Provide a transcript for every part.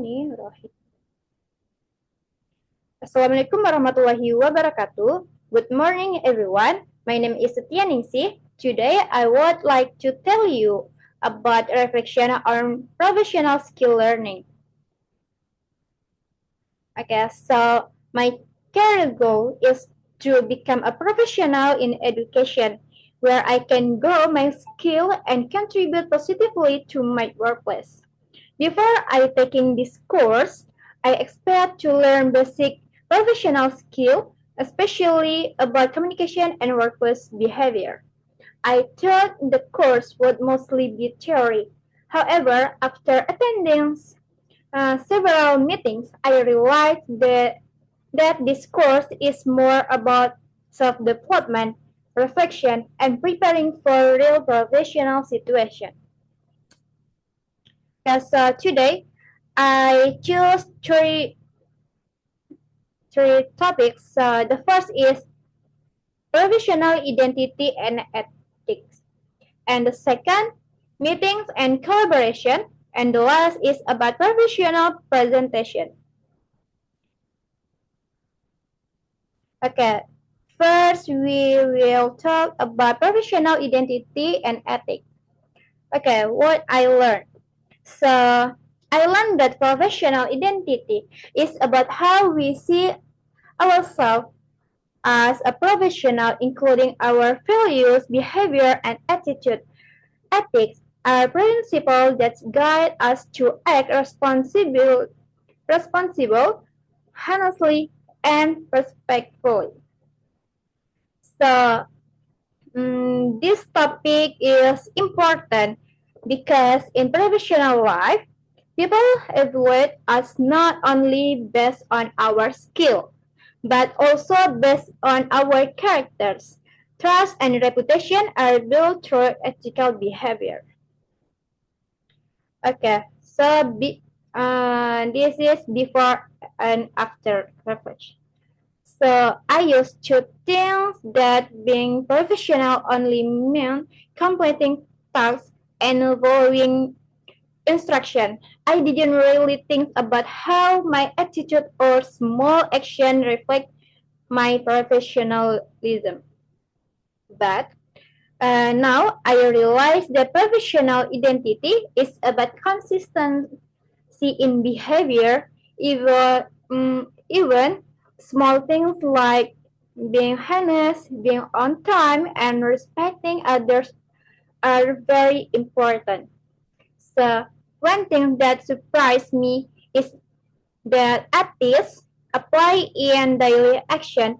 Bismillahirrahmanirrahim. Assalamualaikum warahmatullahi wabarakatuh. Good morning, everyone. My name is Setia Ningsih. Today, I would like to tell you about reflection on professional skill learning. Okay, so my career goal is to become a professional in education where I can grow my skill and contribute positively to my workplace. Before I taking this course, I expect to learn basic professional skill, especially about communication and workplace behavior. I thought the course would mostly be theory. However, after attending several meetings, I realized that this course is more about self-development, reflection, and preparing for real professional situation. Because today, I choose three topics. The first is professional identity and ethics, and the second, meetings and collaboration, and the last is about professional presentation. Okay, first we will talk about professional identity and ethics. Okay, what I learned. So I learned that professional identity is about how we see ourselves as a professional, including our values, behavior, and attitude. Ethics are principles that guide us to act responsible, honestly, and respectfully. So this topic is important because in professional life, people evaluate us not only based on our skill, but also based on our characters. Trust and reputation are built through ethical behavior. Okay, so this is before and after reflection. So I used to think that being professional only meant completing tasks and following instruction. I didn't really think about how my attitude or small action reflect my professionalism. But now I realize that professional identity is about consistency in behavior, even small things like being honest, being on time, and respecting others are very important. So one thing that surprised me is that ethics apply in daily action,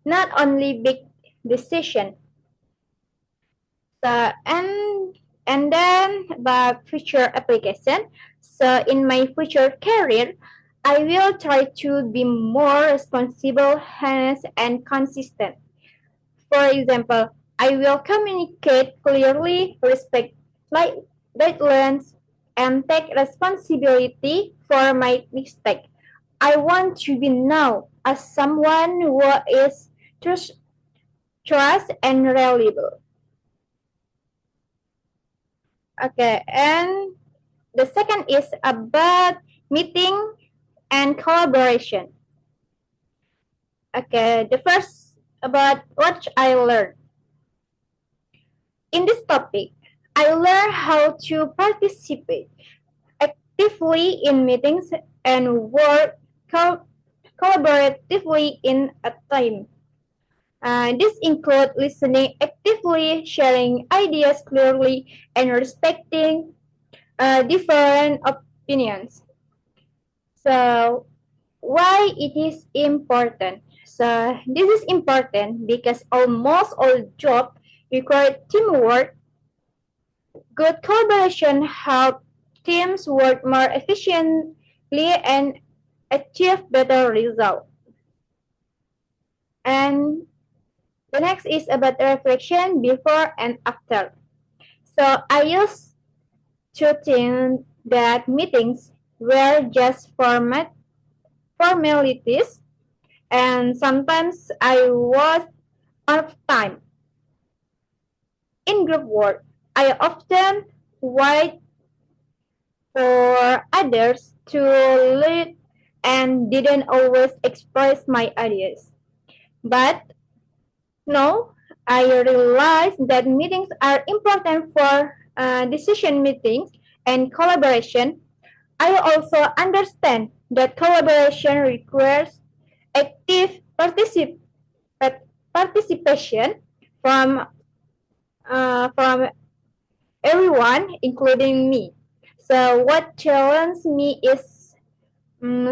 not only big decision. So and then about future application. So in my future career, I will try to be more responsible, honest, and consistent. For example, I will communicate clearly, respect guidelines, and take responsibility for my mistake. I want to be known as someone who is trust and reliable. Okay, and the second is about meeting and collaboration. Okay, the first about what I learned. In this topic, I learned how to participate actively in meetings and work collaboratively in a team. This includes listening actively, sharing ideas clearly, and respecting different opinions. So, why it is important? So, this is important because almost all jobs require teamwork. Good collaboration helps teams work more efficiently and achieve better results. And the next is about reflection before and after. So I used to think that meetings were just formalities, and sometimes I was out of time. In group work, I often wait for others to lead and didn't always express my ideas. But no, I realized that meetings are important for decision meetings and collaboration. I also understand that collaboration requires active participation from everyone, including me. So what challenged me is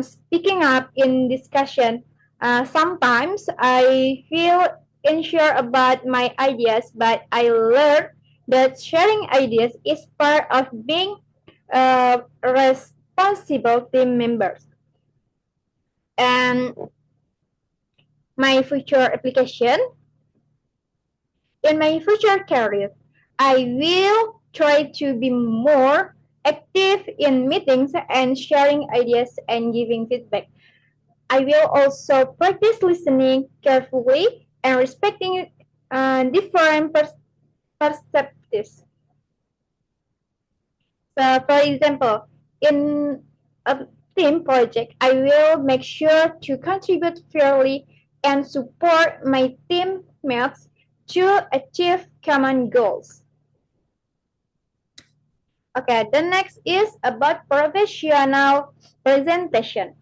speaking up in discussion. Sometimes I feel unsure about my ideas, but I learned that sharing ideas is part of being responsible team members. And my future application, in my future career, I will try to be more active in meetings and sharing ideas and giving feedback. I will also practice listening carefully and respecting different perspectives. So, for example, in a team project, I will make sure to contribute fairly and support my teammates to achieve common goals. Okay, the next is about professional presentation.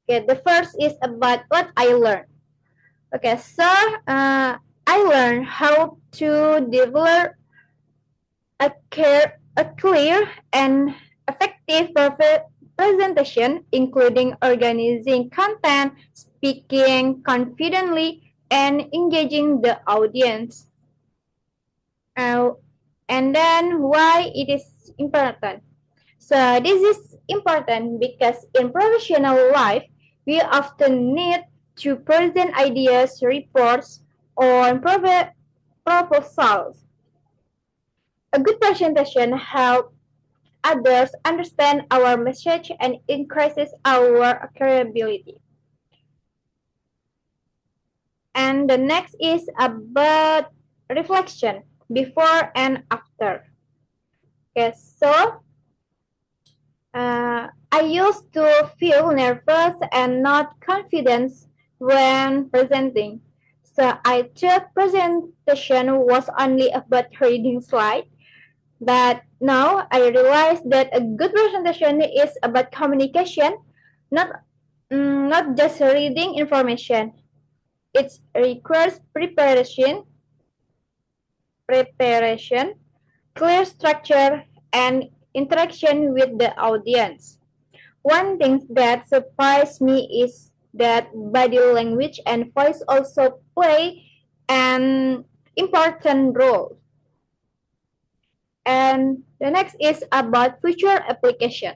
Okay, the first is about what I learned. Okay, so I learned how to develop a clear and effective presentation, including organizing content, speaking confidently, and engaging the audience. Uh, and then why it is important. So this is important because in professional life, we often need to present ideas, reports, or proposals. A good presentation helps others understand our message and increases our credibility. And the next is about reflection before and after. Okay, so I used to feel nervous and not confident when presenting. So I thought presentation was only about reading slides, but now I realize that a good presentation is about communication, not not just reading information. It requires preparation, clear structure, and interaction with the audience. One thing that surprised me is that body language and voice also play an important role. And the next is about future application.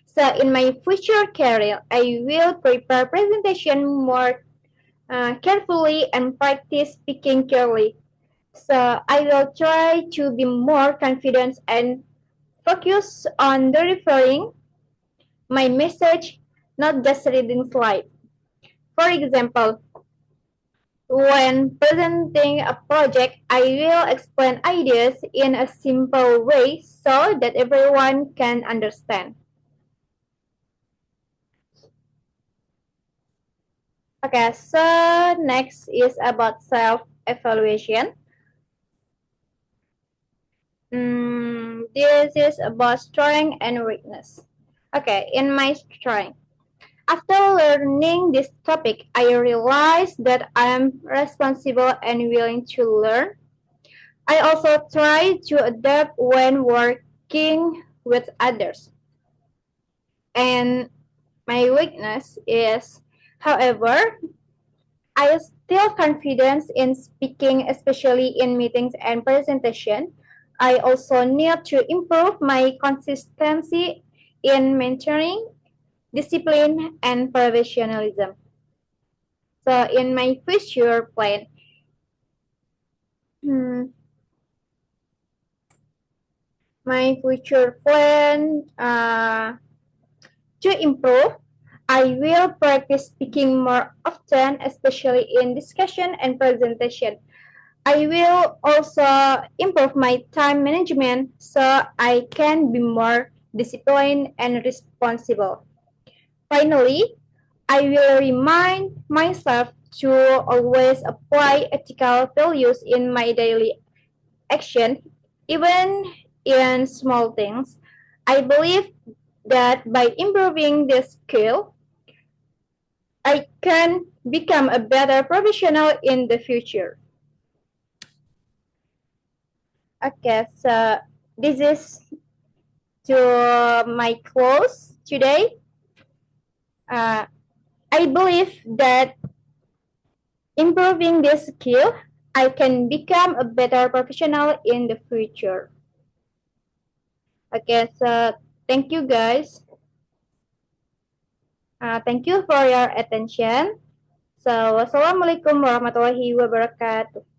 So in my future career, I will prepare presentation more carefully and practice speaking clearly. So I will try to be more confident and focus on delivering my message, not just reading slides. For example, when presenting a project, I will explain ideas in a simple way so that everyone can understand. Okay, so next is about self-evaluation. This is about strength and weakness. Okay, in my strength. After learning this topic, I realized that I am responsible and willing to learn. I also try to adapt when working with others. And my weakness is, however, I am still confident in speaking, especially in meetings and presentation. I also need to improve my consistency in mentoring, discipline, and professionalism. So in my future plan, hmm, my future plan to improve, I will practice speaking more often, especially in discussion and presentation. I will also improve my time management so I can be more disciplined and responsible. Finally, I will remind myself to always apply ethical values in my daily action, even in small things. I believe that by improving this skill, I can become a better professional in the future. Okay, so this is to my close today. Uh, I believe that improving this skill, I can become a better professional in the future. Okay, so thank you guys. Thank you for your attention. So, wassalamualaikum warahmatullahi wabarakatuh.